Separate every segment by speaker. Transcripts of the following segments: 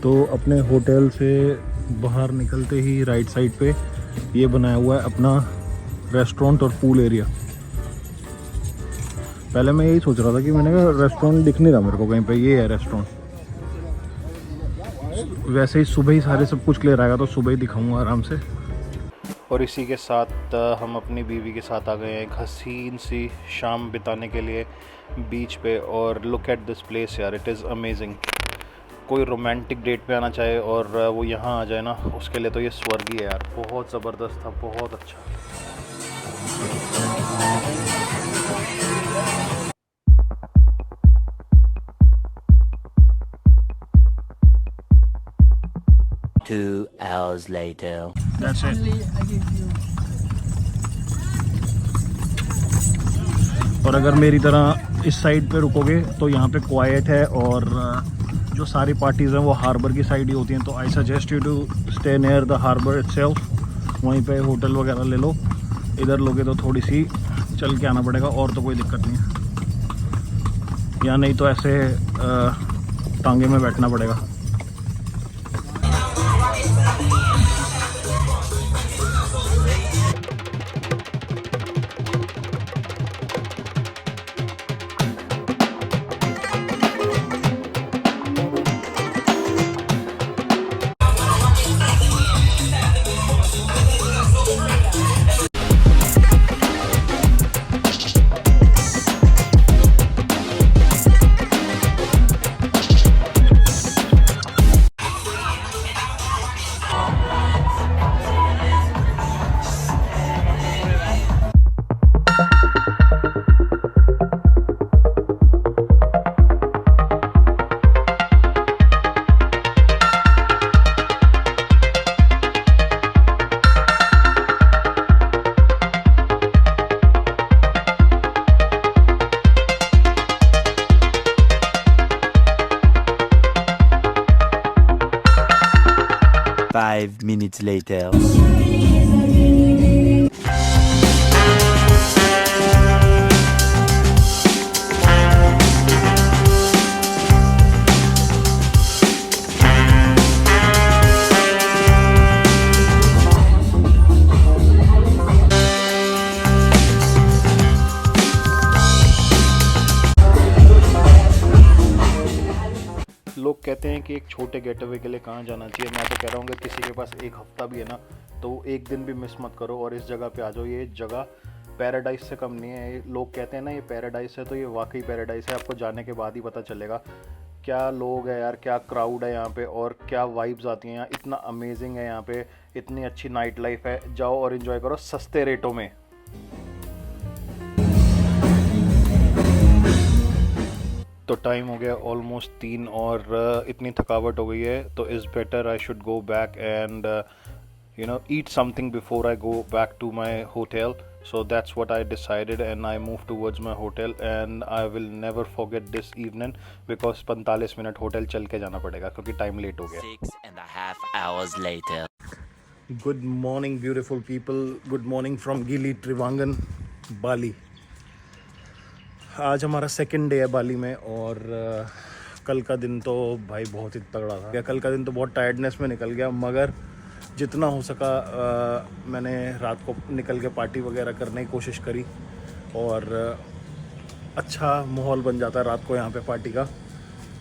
Speaker 1: तो अपने होटल से बाहर निकलते ही राइट साइड पे ये बनाया हुआ है अपना रेस्टोरेंट और पूल एरिया। पहले मैं यही सोच रहा था कि मैंने कहा रेस्टोरेंट दिख नहीं रहा मेरे को कहीं पे, ये है रेस्टोरेंट। वैसे ही सुबह ही सारे सब कुछ क्लियर आएगा तो सुबह ही दिखाऊंगा आराम से। और इसी के साथ हम अपनी बीवी के साथ आ गए हैं एक हसीन सी शाम बिताने के लिए बीच पे। और लुक एट दिस प्लेस यार, इट इज़ अमेजिंग। कोई रोमांटिक डेट पे आना चाहे और वो यहाँ आ जाए ना, उसके लिए तो ये स्वर्ग ही है यार। बहुत ज़बरदस्त था, बहुत अच्छा।
Speaker 2: Two hours later.
Speaker 1: That's it. और अगर मेरी तरह इस साइड पे रुकोगे तो यहाँ पे क्वाइट है और जो सारी पार्टीज़ हैं वो हार्बर की साइड ही होती हैं। तो I suggest you to stay near the harbour itself. वहीं पे होटल वगैरह ले लो। इधर लोगे तो थोड़ी सी चल के आना पड़ेगा और तो कोई दिक्कत नहीं है, या नहीं तो ऐसे टांगे में बैठना पड़ेगा।
Speaker 2: Five minutes later.
Speaker 1: लोग कहते हैं कि एक छोटे गेट अवे के लिए कहाँ जाना चाहिए। मैं तो कह रहा हूँ कि किसी के पास एक हफ्ता भी है ना तो एक दिन भी मिस मत करो और इस जगह पे आ जाओ। ये जगह पैराडाइज से कम नहीं है। लोग कहते हैं ना ये पैराडाइज है, तो ये वाकई पैराडाइज है। आपको जाने के बाद ही पता चलेगा क्या लोग हैं यार, क्या क्राउड है यहाँ पे और क्या वाइब्स आती हैं यहाँ। इतना अमेजिंग है यहाँ पे, इतनी अच्छी नाइट लाइफ है। जाओ और इन्जॉय करो सस्ते रेटों में। तो टाइम हो गया ऑलमोस्ट 3 और इतनी थकावट हो गई है तो is better I should go back and eat something before I go back to my hotel. So that's what I decided and I moved towards my hotel and I will never forget this evening because 45 minute hotel चल के जाना पड़ेगा क्योंकि time late हो गया।
Speaker 2: 6.5 hours later.
Speaker 1: Good morning beautiful people, good morning from गिली ट्रिवांगन बाली। आज हमारा सेकंड डे है बाली में और कल का दिन तो भाई बहुत ही तगड़ा था। कल का दिन तो बहुत टायर्डनेस में निकल गया, मगर जितना हो सका मैंने रात को निकल के पार्टी वगैरह करने की कोशिश करी और अच्छा माहौल बन जाता है रात को यहाँ पे पार्टी का।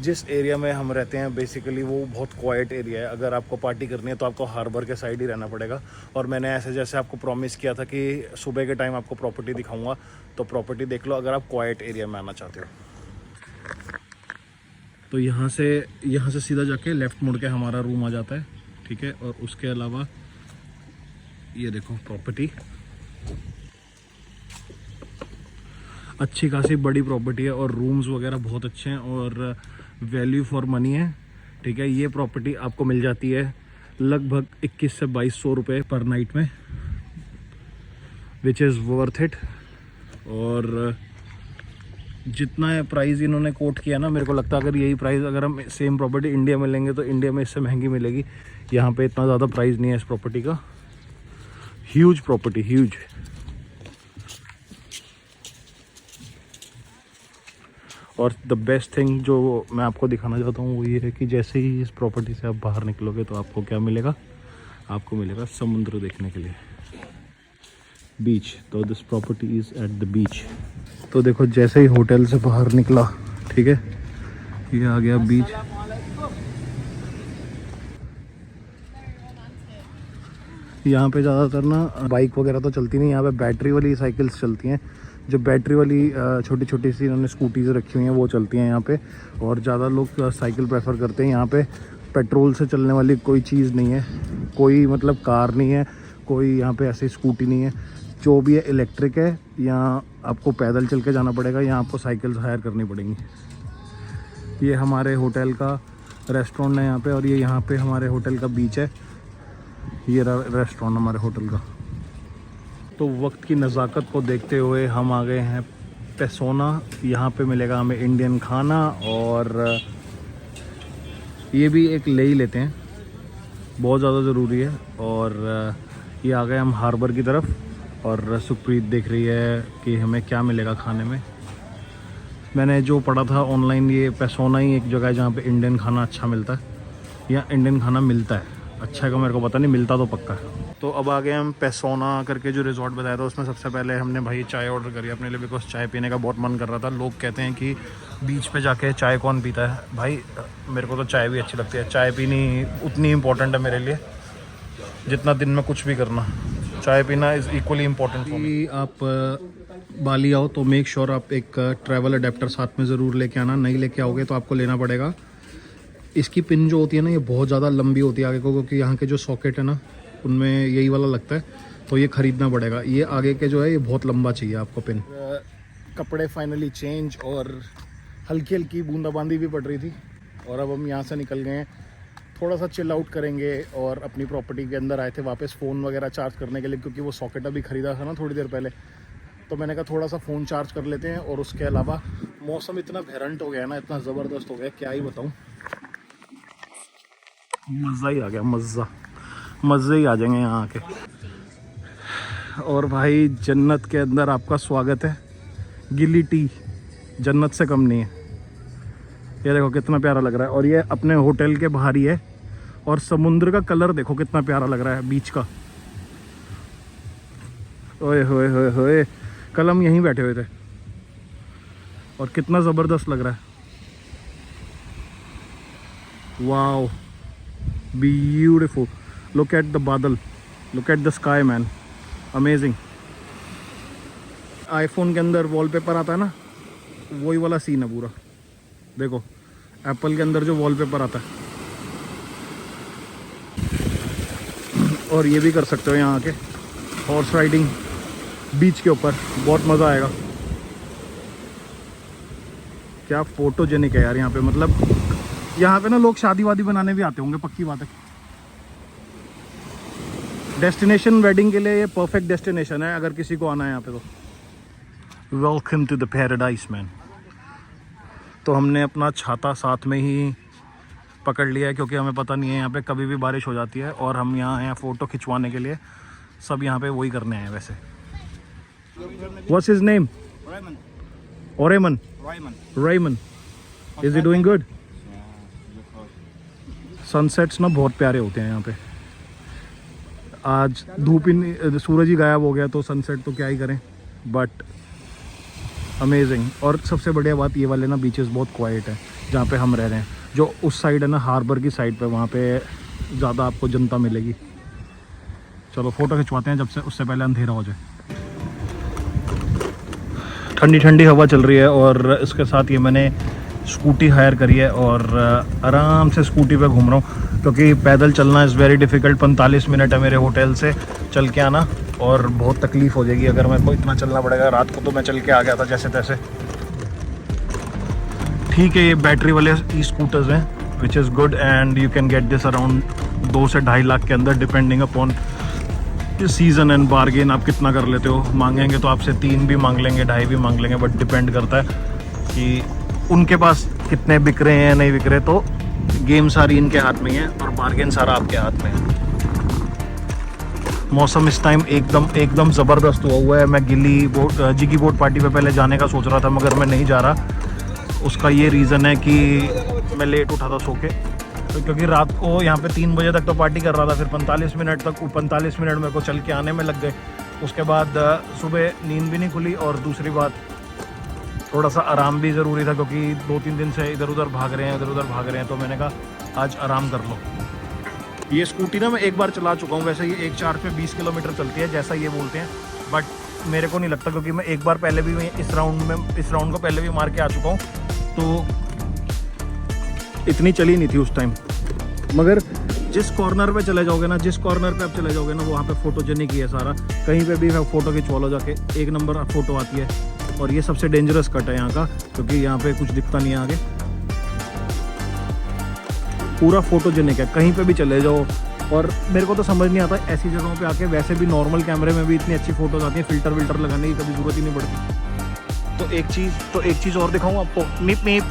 Speaker 1: जिस एरिया में हम रहते हैं बेसिकली वो बहुत क्वाइट एरिया है। अगर आपको पार्टी करनी है तो आपको हार्बर के साइड ही रहना पड़ेगा। और मैंने ऐसे जैसे आपको प्रॉमिस किया था कि सुबह के टाइम आपको प्रॉपर्टी दिखाऊंगा, तो प्रॉपर्टी देख लो अगर आप क्वाइट एरिया में आना चाहते हो। तो यहाँ से सीधा जाके लेफ़्ट मुड़ के हमारा रूम आ जाता है, ठीक है। और उसके अलावा ये देखो प्रॉपर्टी, अच्छी खासी बड़ी प्रॉपर्टी है और रूम्स वगैरह बहुत अच्छे हैं और वैल्यू फॉर मनी है, ठीक है। ये प्रॉपर्टी आपको मिल जाती है लगभग 21 से 2200 रुपये पर नाइट में, विच इज़ वर्थ इट। और जितना प्राइस इन्होंने कोट किया ना, मेरे को लगता है अगर यही प्राइस अगर हम सेम प्रॉपर्टी इंडिया में लेंगे तो इंडिया में इससे महंगी मिलेगी। यहाँ पे इतना ज़्यादा प्राइस नहीं है इस प्रॉपर्टी का। Huge property, huge. और द बेस्ट थिंग जो मैं आपको दिखाना चाहता हूँ वो ये है कि जैसे ही इस प्रॉपर्टी से आप बाहर निकलोगे तो आपको क्या मिलेगा, आपको मिलेगा समुद्र देखने के लिए, बीच। तो this property is at the beach. तो देखो जैसे ही होटल से बाहर निकला, ठीक है, ये आ गया बीच। यहाँ पे ज़्यादातर ना बाइक वगैरह तो चलती नहीं, यहाँ पे बैटरी वाली साइकिल्स चलती हैं। जो बैटरी वाली छोटी छोटी सी इन्होंने स्कूटीज़ रखी हुई हैं वो चलती हैं यहाँ पे, और ज़्यादा लोग साइकिल प्रेफर करते हैं। यहाँ पे पेट्रोल से चलने वाली कोई चीज़ नहीं है, कोई मतलब कार नहीं है, कोई यहाँ पे ऐसी स्कूटी नहीं है। जो भी है इलेक्ट्रिक है। यहाँ आपको पैदल चल के जाना पड़ेगा, यहाँ आपको साइकिल्स हायर करनी पड़ेंगी। ये हमारे होटल का रेस्टोरेंट है यहाँ पे, और ये यहाँ पे हमारे होटल का बीच है। ये रेस्टोरेंट हमारे होटल का। तो वक्त की नज़ाकत को देखते हुए हम आ गए हैं पेसोना। यहाँ पे मिलेगा हमें इंडियन खाना, और ये भी एक ले ही लेते हैं, बहुत ज़्यादा ज़रूरी है। और ये आ गए हम हार्बर की तरफ, और सुखप्रीत देख रही है कि हमें क्या मिलेगा खाने में। मैंने जो पढ़ा था ऑनलाइन, ये पेसोना ही एक जगह है जहाँ पे इंडियन खाना अच्छा मिलता है, या इंडियन खाना मिलता है। अच्छा है का मेरे को पता नहीं, मिलता तो पक्का है। तो अब आ गए हम पेसोना करके जो रिजॉर्ट बताया था, उसमें सबसे पहले हमने भाई चाय ऑर्डर करी अपने लिए, बिकॉज चाय पीने का बहुत मन कर रहा था। लोग कहते हैं कि बीच पे जाके चाय कौन पीता है, भाई मेरे को तो चाय भी अच्छी लगती है। चाय पीनी उतनी इम्पोर्टेंट है मेरे लिए जितना दिन में कुछ भी करना। चाय पीना is equally important for me. आप बाली आओ तो मेक श्योर आप एक ट्रैवल अडेप्टर साथ में ज़रूर लेके आना। नहीं लेके आओगे तो आपको लेना पड़ेगा। इसकी पिन जो होती है ना, ये बहुत ज़्यादा लंबी होती है आगे को, क्योंकि यहाँ के जो सॉकेट है ना उनमें यही वाला लगता है, तो ये ख़रीदना पड़ेगा। ये आगे के जो है ये बहुत लंबा चाहिए आपको पिन। कपड़े फाइनली चेंज, और हल्की हल्की बूंदाबांदी भी पड़ रही थी, और अब हम यहाँ से निकल गए हैं। थोड़ा सा चिल आउट करेंगे, और अपनी प्रॉपर्टी के अंदर आए थे वापस फ़ोन वगैरह चार्ज करने के लिए, क्योंकि वो सॉकेट अभी ख़रीदा था ना थोड़ी देर पहले, तो मैंने कहा थोड़ा सा फ़ोन चार्ज कर लेते हैं। और उसके अलावा मौसम इतना भैरंट हो गया ना, इतना ज़बरदस्त हो गया, क्या ही बताऊँ। मज़ा ही आ गया, मज़े ही आ जाएंगे यहाँ आके। और भाई जन्नत के अंदर आपका स्वागत है। गिली टी जन्नत से कम नहीं है। ये देखो कितना प्यारा लग रहा है, और ये अपने होटल के बाहर ही है। और समुद्र का कलर देखो कितना प्यारा लग रहा है बीच का। ओए होए होए होए, कल हम यहीं बैठे हुए थे, और कितना ज़बरदस्त लग रहा है। Wow, beautiful. Look at the बादल, look at the sky man, amazing. IPhone के अंदर वॉलपेपर आता है ना, वही वाला सीन है पूरा। देखो एप्पल के अंदर जो वॉलपेपर आता है, और ये भी कर सकते हो यहाँ आके हॉर्स राइडिंग बीच के ऊपर, बहुत मज़ा आएगा। क्या फोटोजेनिक है यार यहाँ पे, मतलब यहाँ पे ना लोग शादी वादी बनाने भी आते होंगे, पक्की बात है। डेस्टिनेशन वेडिंग के लिए ये परफेक्ट डेस्टिनेशन है अगर किसी को आना है यहाँ पे तो। Welcome to the paradise man. तो हमने अपना छाता साथ में ही पकड़ लिया है, क्योंकि हमें पता नहीं है यहाँ पे कभी भी बारिश हो जाती है, और हम यहाँ हैं फ़ोटो खिंचवाने के लिए। सब यहाँ पे वही करने आए वैसे। What's his name? Raymond. Raymond. Is he doing good? Sunsets ना बहुत प्यारे होते हैं यहाँ पे। आज धूप ही, सूरज ही गायब हो गया, तो सनसेट तो क्या ही करें, बट अमेजिंग। और सबसे बढ़िया बात ये वाले ना बीचेस बहुत क्वाइट है जहाँ पे हम रह रहे हैं। जो उस साइड है ना हार्बर की साइड पे, वहाँ पे ज़्यादा आपको जनता मिलेगी। चलो फ़ोटो खिंचवाते हैं जब से, उससे पहले अंधेरा हो जाए। ठंडी ठंडी हवा चल रही है, और इसके साथ ये मैंने स्कूटी हायर करी है, और आराम से स्कूटी पे घूम रहा हूँ, क्योंकि पैदल चलना इज़ वेरी डिफ़िकल्ट। 45 मिनट है मेरे होटल से चल के आना, और बहुत तकलीफ़ हो जाएगी अगर मेरे को इतना चलना पड़ेगा। रात को तो मैं चल के आ गया था जैसे तैसे। ठीक है, ये बैटरी वाले ई स्कूटर्स हैं, which is good, and you can get this around 2 से 2.5 लाख के अंदर, depending upon season and bargain आप कितना कर लेते हो। मांगेंगे तो आपसे 3 भी मांग लेंगे, 2.5 भी मांग लेंगे, बट डिपेंड करता है कि उनके पास कितने बिक रहे हैं या नहीं बिक रहे। तो गेम सारी इनके हाथ में है, और बार्गेन सारा आपके हाथ में है। मौसम इस टाइम एकदम ज़बरदस्त हुआ है। मैं जिगी बोट पार्टी पे पहले जाने का सोच रहा था, मगर मैं नहीं जा रहा, उसका ये रीज़न है कि मैं लेट उठा था सो के, तो क्योंकि रात को यहाँ पे 3 बजे तक तो पार्टी कर रहा था, फिर 45 मिनट मेरे को चल के आने में लग गए। उसके बाद सुबह नींद भी नहीं खुली, और दूसरी बात थोड़ा सा आराम भी ज़रूरी था, क्योंकि 2-3 दिन से इधर उधर भाग रहे हैं, तो मैंने कहा आज आराम कर लो। ये स्कूटी ना मैं एक बार चला चुका हूँ, वैसे ये 1 चार्ज पे 20 किलोमीटर चलती है जैसा ये बोलते हैं, बट मेरे को नहीं लगता, क्योंकि मैं एक बार पहले भी इस राउंड को पहले भी मार के आ चुका हूँ, तो इतनी चली नहीं थी उस टाइम। मगर जिस कॉर्नर पे चले जाओगे ना, वो वहाँ पे फोटोजेनिक ही है सारा, कहीं पे भी फ़ोटो खिंचवा लो जाके, एक नंबर फ़ोटो आती है। और ये सबसे डेंजरस कट है यहाँ का, क्योंकि यहाँ पे कुछ दिखता नहीं है आगे, पूरा फोटोजेनिक है, कहीं पे भी चले जाओ। और मेरे को तो समझ नहीं आता ऐसी जगहों पे आके, वैसे भी नॉर्मल कैमरे में भी इतनी अच्छी फ़ोटोज़ आती हैं, फ़िल्टर विल्टर लगाने की कभी ज़रूरत ही नहीं पड़ती। तो एक चीज़ और दिखाऊँ आपको, मीप मीप।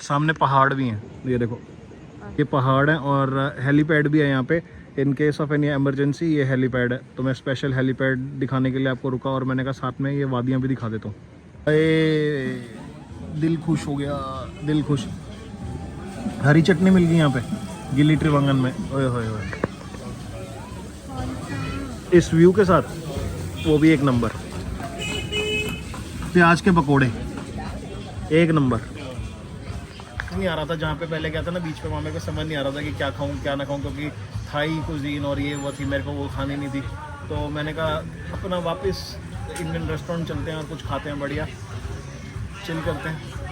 Speaker 1: सामने पहाड़ भी हैं, ये देखो, ये पहाड़ है, और हेलीपैड भी है यहाँ पे। In case of any emergency ये हेलीपैड है, तो मैं स्पेशल हेलीपैड दिखाने के लिए आपको रुका, और मैंने कहा साथ में ये वादियाँ भी दिखा देता हूँ। दिल खुश हो गया, दिल खुश। हरी चटनी मिल गई यहाँ पे गिल्ली ट्रिवांगन में, ओए होए होए, इस व्यू के साथ, वो भी एक नंबर। प्याज के पकोड़े एक नंबर। नहीं आ रहा था जहाँ पे पहले गया था ना बीच पे, वहाँ मेरे को समझ नहीं आ रहा था कि क्या खाऊं क्या ना खाऊं, क्योंकि थाई कुजीन और ये वो थी, मेरे को वो खानी नहीं थी। तो मैंने कहा अपना वापस इंडियन रेस्टोरेंट चलते हैं और कुछ खाते हैं, बढ़िया चिल करते हैं।